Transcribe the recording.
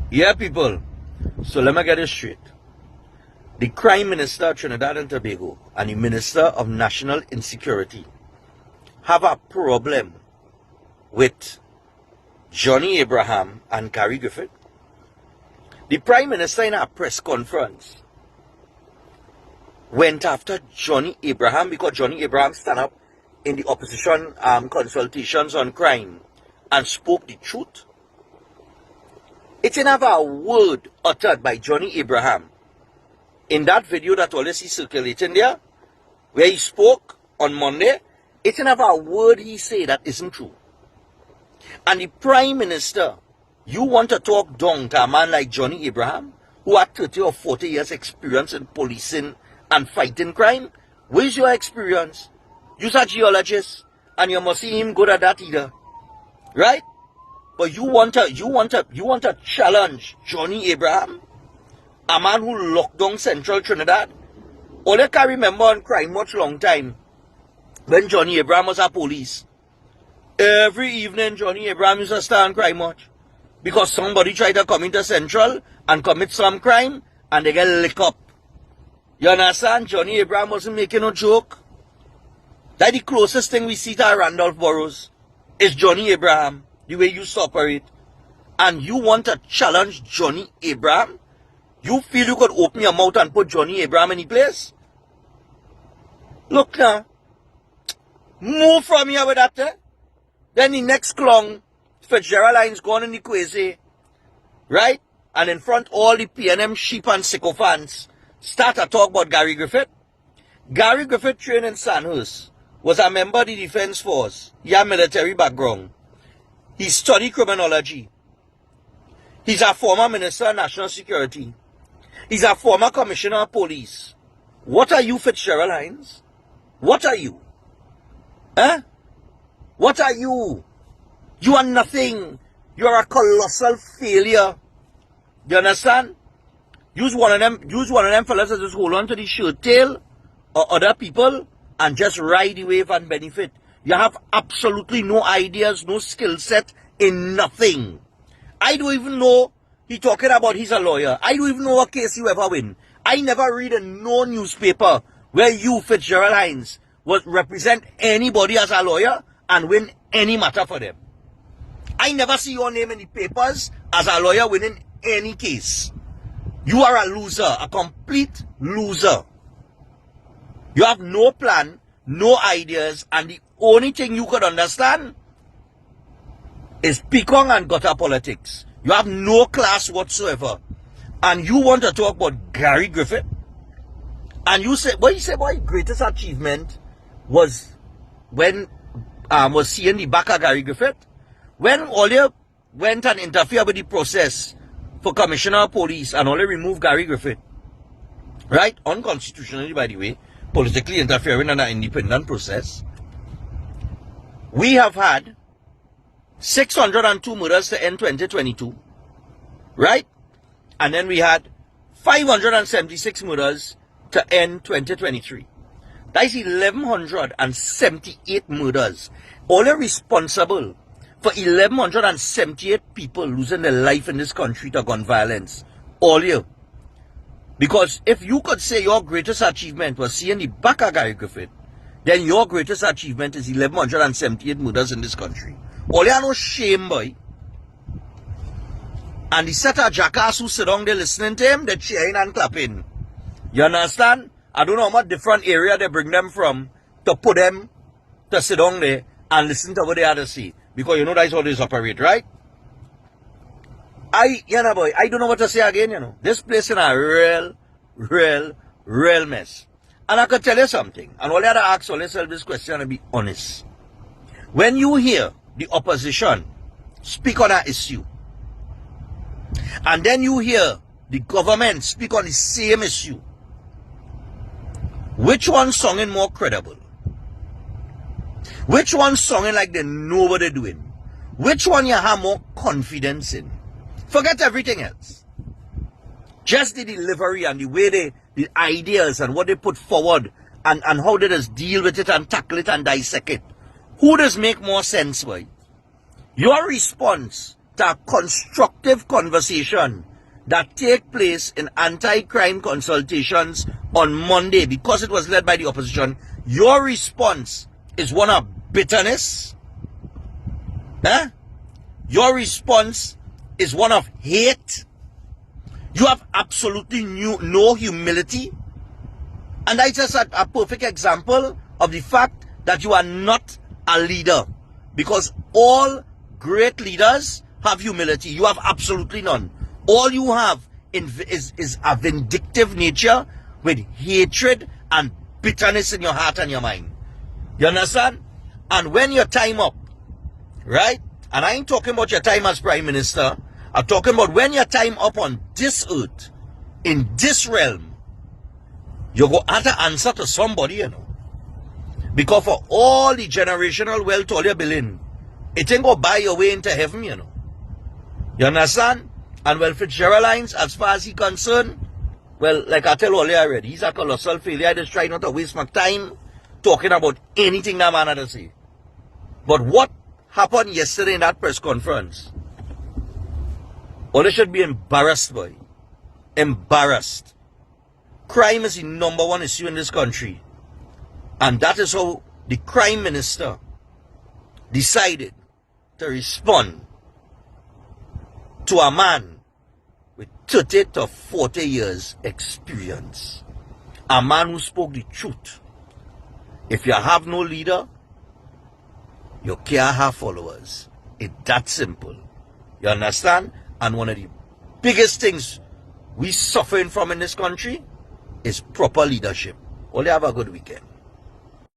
Yeah, people. So let me get this straight. The Crime Minister of Trinidad and Tobago and the Minister of National Insecurity have a problem with Johnny Abraham and Gary Griffith. The Prime Minister in a press conference went after Johnny Abraham because Johnny Abraham stand up in the opposition consultations on crime and spoke the truth. It didn't have a word uttered by Johnny Abraham in that video that always is circulating there, where he spoke on Monday. It didn't have a word he said that isn't true. And the Prime Minister, you want to talk down to a man like Johnny Abraham, who had 30 or 40 years experience in policing and fighting crime? Where's your experience? You're a geologist, and you must see him good at that either. Right? But you want to challenge Johnny Abraham, a man who locked down Central Trinidad? All I can remember on Crime Watch long time, when Johnny Abraham was a police. Every evening Johnny Abraham used to stand Crime Watch. Because somebody tried to come into Central and commit some crime, and they get licked up. You understand? Johnny Abraham wasn't making no joke. That's the closest thing we see to Randolph Burrows is Johnny Abraham, the way you operate. And you want to challenge Johnny Abraham? You feel you could open your mouth and put Johnny Abraham in the place? Look now. Move from here with that. Then the next clown, Fitzgerald Hines gone in the crazy. Right? And in front all the PNM sheep and sycophants start to talk about Gary Griffith. Gary Griffith trained in Sandhurst, was a member of the Defense Force. He had military background. He studied criminology. He's a former Minister of National Security. He's a former Commissioner of Police. What are you, Fitzgerald Hines? What are you? Huh? What are you? You are nothing. You are a colossal failure. Do you understand? Use one of them fellas that just hold on to the shirt tail or other people and just ride the wave and benefit. You have absolutely no ideas, no skill set in nothing. I don't even know he talking about he's a lawyer. I don't even know what case you ever win. I never read in no newspaper where you, Fitzgerald Hines, will represent anybody as a lawyer and win any matter for them. I never see your name in the papers as a lawyer winning any case. You are a loser, a complete loser. You have no plan, no ideas, and the only thing you could understand is peacock and gutter politics. You have no class whatsoever. And you want to talk about Gary Griffith? And you say, what you say, boy, greatest achievement was when was seeing the back of Gary Griffith. When Olia went and interfered with the process for Commissioner of Police and only removed Gary Griffith, right? Unconstitutionally, by the way, politically interfering in an independent process. We have had 602 murders to end 2022, right? And then we had 576 murders to end 2023. That is 1,178 murders. All are responsible for 1,178 people losing their life in this country to gun violence. All you. Because if you could say your greatest achievement was seeing the back of Gary Griffith, then your greatest achievement is 1,178 murders in this country. All you have no shame, boy. And the set of jackass who sit down there listening to him, they're cheering and clapping. You understand? I don't know what different area they bring them from to put them to sit down there and listen to what they have to say. Because you know that's how they operate, right? Boy, I don't know what to say again, you know. This place is a real mess. And I could tell you something. And all you have to ask yourself this question and be honest. When you hear the opposition speak on an issue, and then you hear the government speak on the same issue, which one sounding more credible? Which one sounding like they know what they're doing? Which one you have more confidence in? Forget everything else. Just the delivery and the way the ideas and what they put forward and how they just deal with it and tackle it and dissect it. Who does make more sense, boy? Your response to a constructive conversation that take place in anti-crime consultations on Monday, because it was led by the opposition, your response is one of bitterness. Your response is one of hate. You have absolutely no humility. And that's just a perfect example of the fact that you are not a leader. Because all great leaders have humility. You have absolutely none. All you have is a vindictive nature with hatred and bitterness in your heart and your mind. You understand? And when your time up, right? And I ain't talking about your time as Prime Minister. I'm talking about when your time up on this earth, in this realm, you go have to answer to somebody, you know. Because for all the generational wealth all you're building, it ain't go buy your way into heaven, you know. You understand? And well, Fitzgerald Lines, as far as he's concerned, well, like I tell all you already, he's a colossal failure. I just try not to waste my time talking about anything that man had to say. But what happened yesterday in that press conference? All they should be embarrassed, boy. Embarrassed. Crime is the #1 issue in this country. And that is how the Crime Minister decided to respond to a man with 30 to 40 years experience. A man who spoke the truth. If you have no leader, you can't have followers. It's that simple. You understand? And one of the biggest things we suffering from in this country is proper leadership. Only have a good weekend.